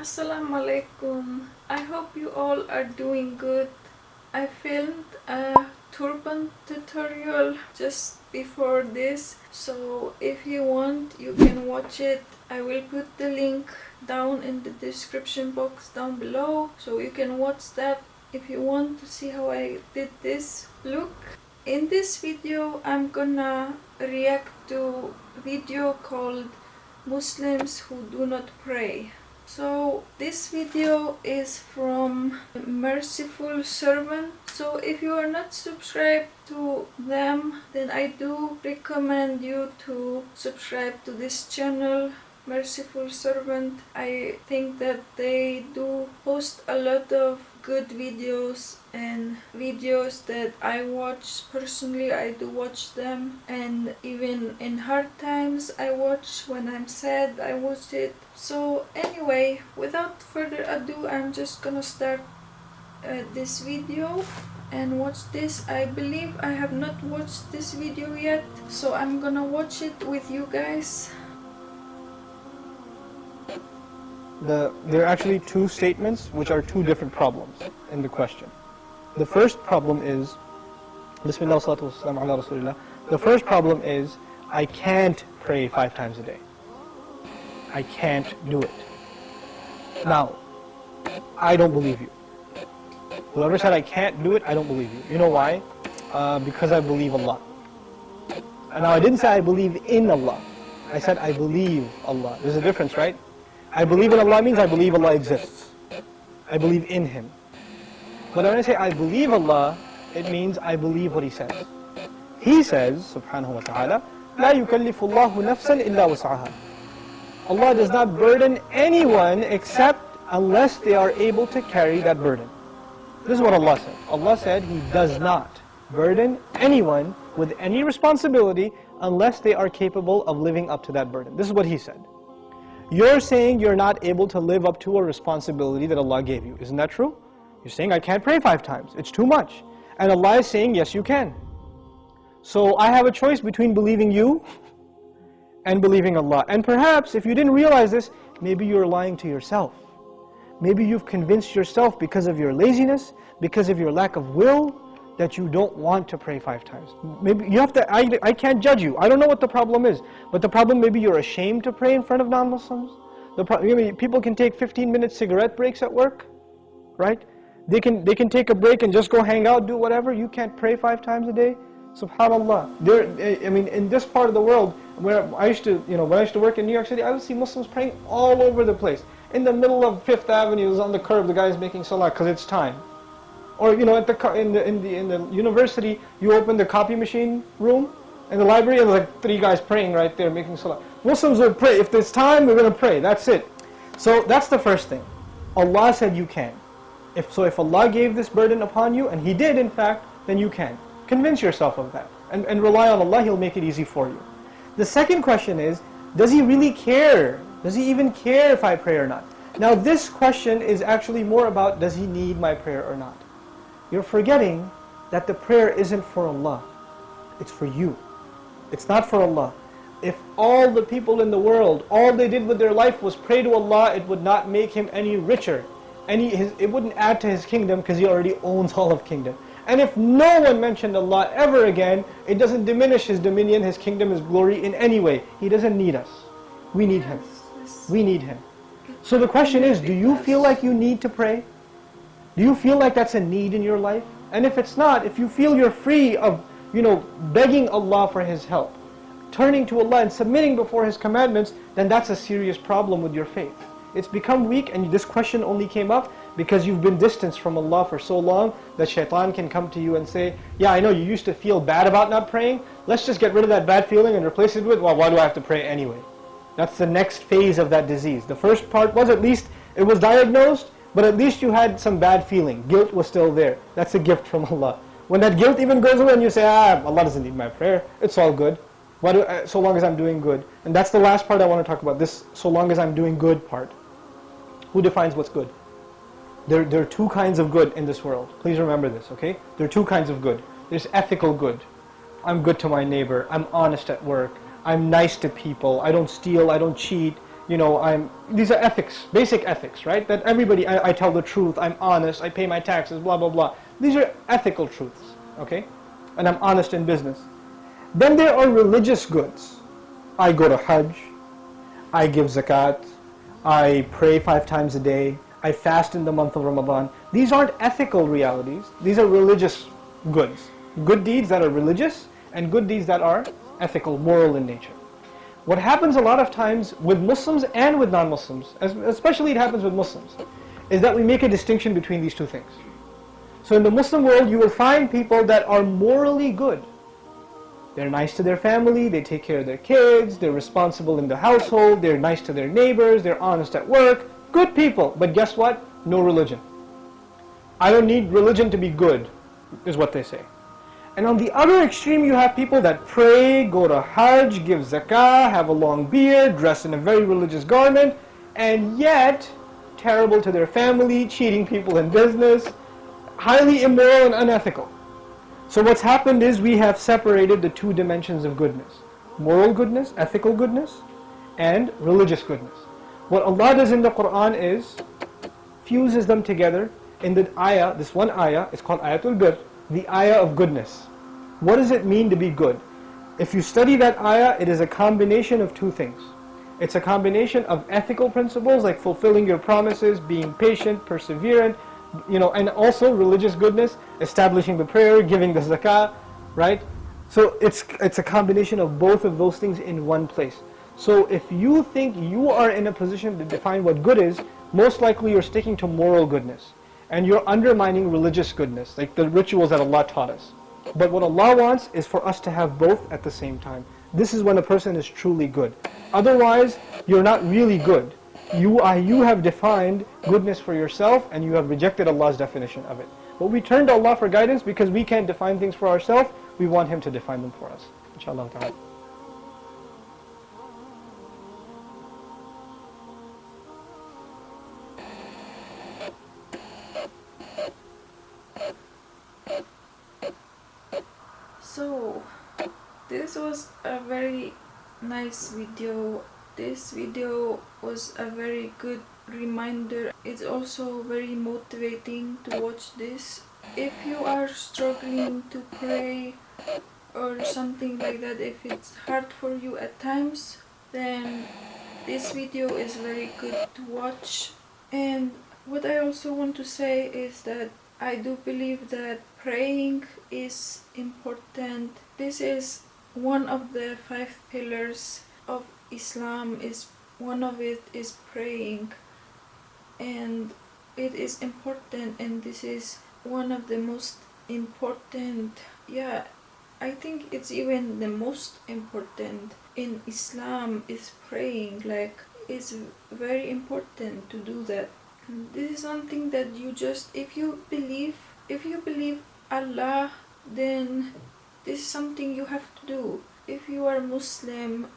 Assalamu Alaikum. I hope you all are doing good. I filmed a turban tutorial just before this, so if you want you can watch it. I will put the link down in the description box down below, so you can watch that if you want to see how I did this look. In this video I'm gonna react to a video called Muslims Who Do Not Pray. So this video is from Merciful Servant. So if you are not subscribed to them, then I do recommend you to subscribe to this channel, Merciful Servant. I think that they do post a lot of good videos and videos that I watch personally. I do watch them, and even in hard times I watch. When I'm sad I watch it. So anyway, without further ado, I'm just gonna start this video and watch this. I believe I have not watched this video yet, so I'm gonna watch it with you guys. There are actually two statements which are two different problems in the question. The first problem is, Bismillah salatu wassalamu ala Rasulillah. The first problem is, I can't pray 5 times a day. I can't do it. Now, I don't believe you. Whoever said I can't do it, I don't believe you. You know why? Because I believe Allah. And now I didn't say I believe in Allah. I said I believe Allah. There's a difference, right? I believe in Allah means I believe Allah exists. I believe in Him. But when I say I believe Allah, it means I believe what He says. He says, subhanahu wa ta'ala, لا يكلف الله نفسا إلا وسعها. Allah does not burden anyone except unless they are able to carry that burden. This is what Allah said. Allah said He does not burden anyone with any responsibility unless they are capable of living up to that burden. This is what He said. You're saying you're not able to live up to a responsibility that Allah gave you. Isn't that true? You're saying I can't pray 5 times. It's too much. And Allah is saying yes you can. So I have a choice between believing you and believing Allah. And perhaps if you didn't realize this, maybe you're lying to yourself. Maybe you've convinced yourself because of your laziness, because of your lack of will, that you don't want to pray 5 times. Maybe you have to, I can't judge you. I don't know what the problem is. But the problem, maybe you're ashamed to pray in front of non-Muslims. People can take 15-minute cigarette breaks at work, right? They can take a break and just go hang out, do whatever. You can't pray 5 times a day. SubhanAllah. In this part of the world, where I used to, when I used to work in New York City, I would see Muslims praying all over the place. In the middle of 5th Avenue, on the curb, the guy is making salah because it's time. Or in the university, you open the copy machine room in the library, and there's like 3 guys praying right there, making salah. Muslims would pray. If there's time, we're going to pray. That's it. So that's the first thing. Allah said you can. If Allah gave this burden upon you, and He did in fact, then you can. Convince yourself of that. And rely on Allah, He'll make it easy for you. The second question is, does He really care? Does He even care if I pray or not? Now this question is actually more about, does He need my prayer or not? You're forgetting that the prayer isn't for Allah. It's for you. It's not for Allah. If all the people in the world, all they did with their life was pray to Allah, it would not make Him any richer. It wouldn't add to His kingdom because He already owns all of kingdom. And if no one mentioned Allah ever again, it doesn't diminish His dominion, His kingdom, His glory in any way. He doesn't need us. We need Him. We need Him. So the question is, do you feel like you need to pray? Do you feel like that's a need in your life? And if it's not, if you feel you're free of, begging Allah for His help, turning to Allah and submitting before His commandments, then that's a serious problem with your faith. It's become weak, and this question only came up because you've been distanced from Allah for so long that shaitan can come to you and say, yeah, I know you used to feel bad about not praying. Let's just get rid of that bad feeling and replace it with, well, why do I have to pray anyway? That's the next phase of that disease. The first part was, at least it was diagnosed, but at least you had some bad feeling. Guilt was still there. That's a gift from Allah. When that guilt even goes away and you say, Allah doesn't need my prayer, it's all good. So long as I'm doing good. And that's the last part I want to talk about, this so long as I'm doing good part. Who defines what's good? There are 2 kinds of good in this world. Please remember this, okay? There are 2 kinds of good. There's ethical good. I'm good to my neighbor. I'm honest at work. I'm nice to people. I don't steal. I don't cheat. these are ethics, basic ethics, right? That everybody, I tell the truth, I'm honest, I pay my taxes, blah, blah, blah. These are ethical truths, okay? And I'm honest in business. Then there are religious goods. I go to Hajj, I give zakat, I pray 5 times a day, I fast in the month of Ramadan. These aren't ethical realities, these are religious goods. Good deeds that are religious and good deeds that are ethical, moral in nature. What happens a lot of times with Muslims and with non-Muslims, especially it happens with Muslims, is that we make a distinction between these two things. So in the Muslim world, you will find people that are morally good. They're nice to their family, they take care of their kids, they're responsible in the household, they're nice to their neighbors, they're honest at work. Good people, but guess what? No religion. I don't need religion to be good, is what they say. And on the other extreme, you have people that pray, go to Hajj, give zakah, have a long beard, dress in a very religious garment, and yet terrible to their family, cheating people in business, highly immoral and unethical. So what's happened is we have separated the two dimensions of goodness. Moral goodness, ethical goodness, and religious goodness. What Allah does in the Quran is fuses them together in the ayah, this one ayah, it's called Ayatul Bir, the ayah of goodness. What does it mean to be good? If you study that ayah, it is a combination of two things. It's a combination of ethical principles like fulfilling your promises, being patient, perseverant, and also religious goodness, establishing the prayer, giving the zakah, right? So it's a combination of both of those things in one place. So if you think you are in a position to define what good is, most likely you're sticking to moral goodness. And you're undermining religious goodness, like the rituals that Allah taught us. But what Allah wants is for us to have both at the same time. This is when a person is truly good. Otherwise, you're not really good. You have defined goodness for yourself and you have rejected Allah's definition of it. But we turn to Allah for guidance because we can't define things for ourselves. We want Him to define them for us. Inshallah ta'ala. So, this was a very nice video. This video was a very good reminder. It's also very motivating to watch this. If you are struggling to pray or something like that, if it's hard for you at times, then this video is very good to watch. And what I also want to say is that I do believe that praying is important. This is one of the 5 pillars of Islam. Is one of it is praying, and it is important, and this is one of the most important, I think it's even the most important in Islam is praying. Like, it's very important to do that. This is something that you just, if you believe Allah, then this is something you have to do. If you are Muslim,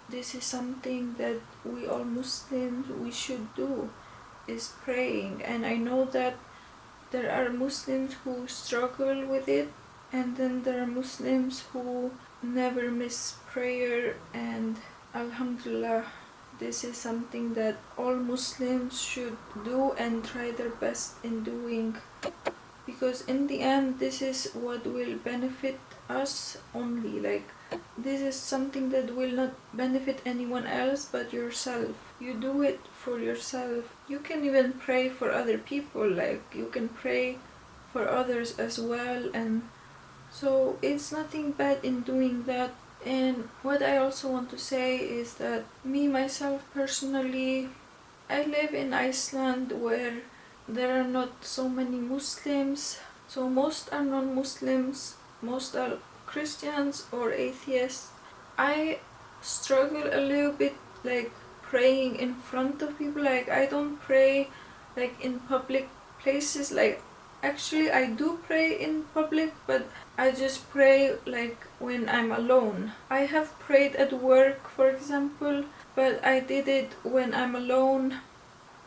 this is something that we all Muslims we should do, is praying. And I know that there are Muslims who struggle with it, and then there are Muslims who never miss prayer, and Alhamdulillah, this is something that all Muslims should do and try their best in doing, because in the end this is what will benefit us only. Like, this is something that will not benefit anyone else but yourself. You do it for yourself. You can even pray for other people, like you can pray for others as well, and so it's nothing bad in doing that. And what I also want to say is that me myself personally, I live in Iceland where there are not so many Muslims, so most are non-Muslims, most are Christians or atheists. I struggle a little bit, like praying in front of people. Like, I don't pray like in public places. Like, actually I do pray in public, but I just pray like when I'm alone. I have prayed at work, for example, but I did it when I'm alone.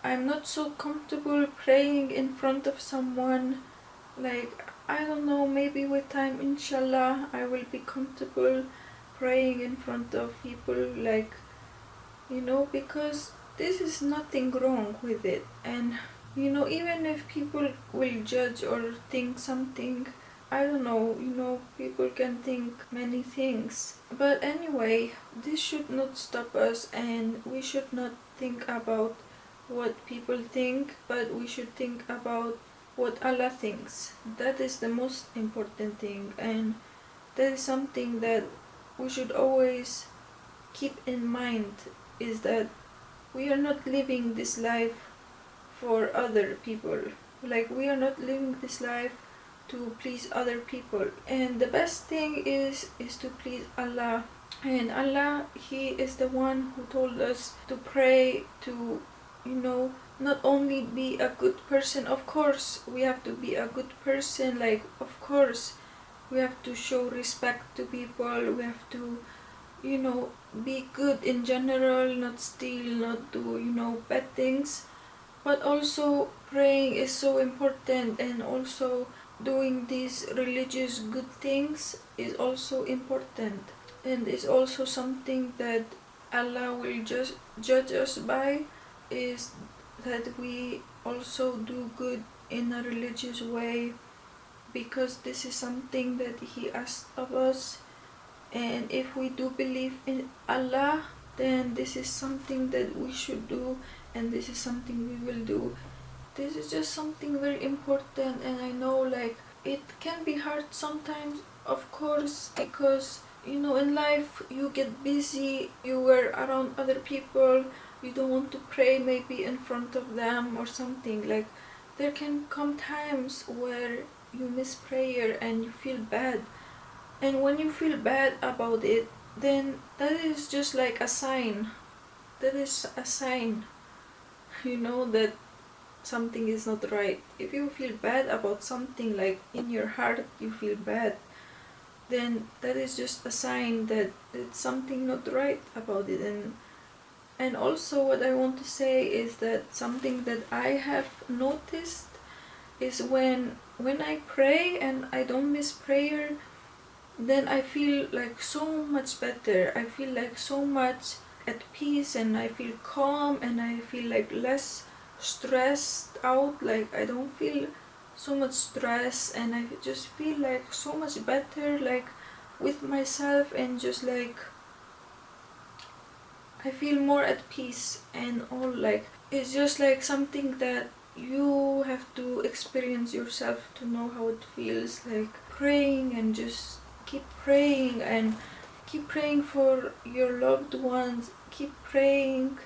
I'm not so comfortable praying in front of someone. Like, I don't know, maybe with time, inshallah, I will be comfortable praying in front of people. Like, because this is nothing wrong with it. And even if people will judge or think something, I don't know, people can think many things. But anyway, this should not stop us, and we should not think about what people think, but we should think about what Allah thinks. That is the most important thing, and that is something that we should always keep in mind, is that we are not living this life for other people. Like, we are not living this life to please other people. And the best thing is to please Allah. And Allah, He is the one who told us to pray, to not only be a good person. Of course we have to be a good person, like, of course we have to show respect to people, we have to be good in general, not steal, not do bad things. But also praying is so important, and also doing these religious good things is also important, and is also something that Allah will just judge us by, is that we also do good in a religious way, because this is something that He asked of us. And if we do believe in Allah, then this is something that we should do, and this is something we will do. This is just something very important. And I know, like, it can be hard sometimes, of course, because in life you get busy, you were around other people, you don't want to pray maybe in front of them or something. Like, there can come times where you miss prayer and you feel bad. And when you feel bad about it, then that is just like a sign. That is a sign, that something is not right. If you feel bad about something, like in your heart you feel bad, then that is just a sign that it's something not right about it. And also, what I want to say is that something that I have noticed is when I pray and I don't miss prayer, then I feel like so much better. I feel like so much at peace, and I feel calm, and I feel like less stressed out. Like, I don't feel so much stress, and I just feel like so much better, like, with myself, and just like I feel more at peace and all. Like, it's just like something that you have to experience yourself to know how it feels, like praying, and just keep praying, and keep praying for your loved ones, keep praying,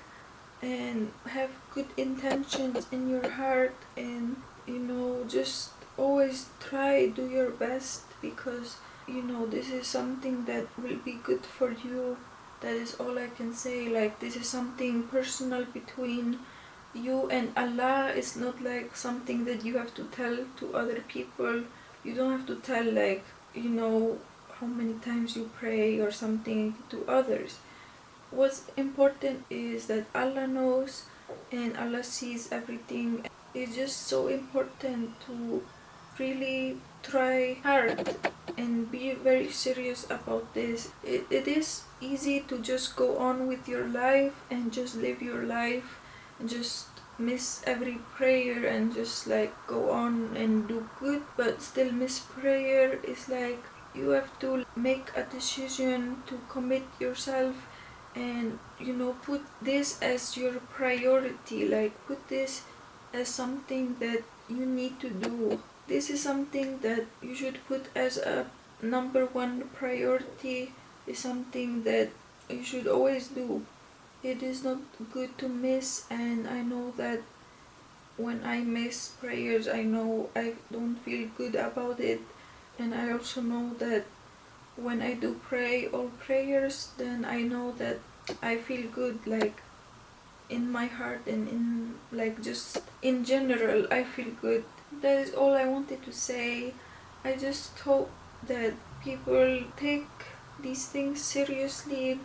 and have good intentions in your heart, and just always try, do your best, because this is something that will be good for you. That is all I can say. Like, this is something personal between you and Allah. It's not like something that you have to tell to other people. You don't have to tell, like, how many times you pray or something to others. What's important is that Allah knows, and Allah sees everything. It's just so important to really try hard and be very serious about this. It is easy to just go on with your life and just live your life and just miss every prayer and just like go on and do good but still miss prayer. It's like you have to make a decision to commit yourself and put this as your priority, like put this as something that you need to do. This is something that you should put as a number one priority, is something that you should always do. It is not good to miss, and I know that when I miss prayers, I know I don't feel good about it. And I also know that when I do pray all prayers, then I know that I feel good, like in my heart and in like just in general I feel good. That is all I wanted to say. I just hope that people take these things seriously,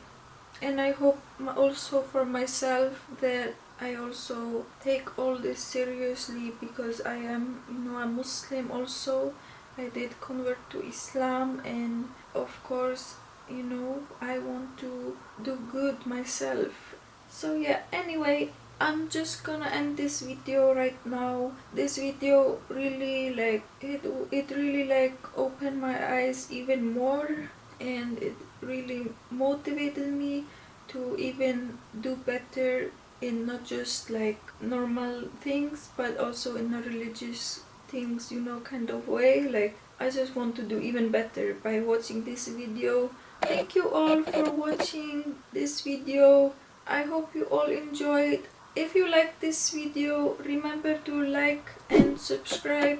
and I hope also for myself that I also take all this seriously, because I am a Muslim also. I did convert to Islam, and of course I want to do good myself. So yeah, anyway, I'm just gonna end this video right now. This video really like it really like opened my eyes even more, and it really motivated me to even do better in not just like normal things but also in a religious things, you know, kind of way. Like I just want to do even better by watching this video. Thank you all for watching this video. I hope you all enjoyed. If you like this video, remember to like and subscribe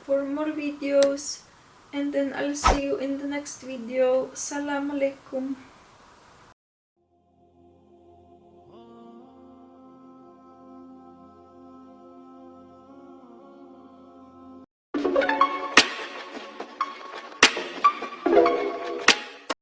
for more videos. And then I'll see you in the next video. Assalamu Alaikum.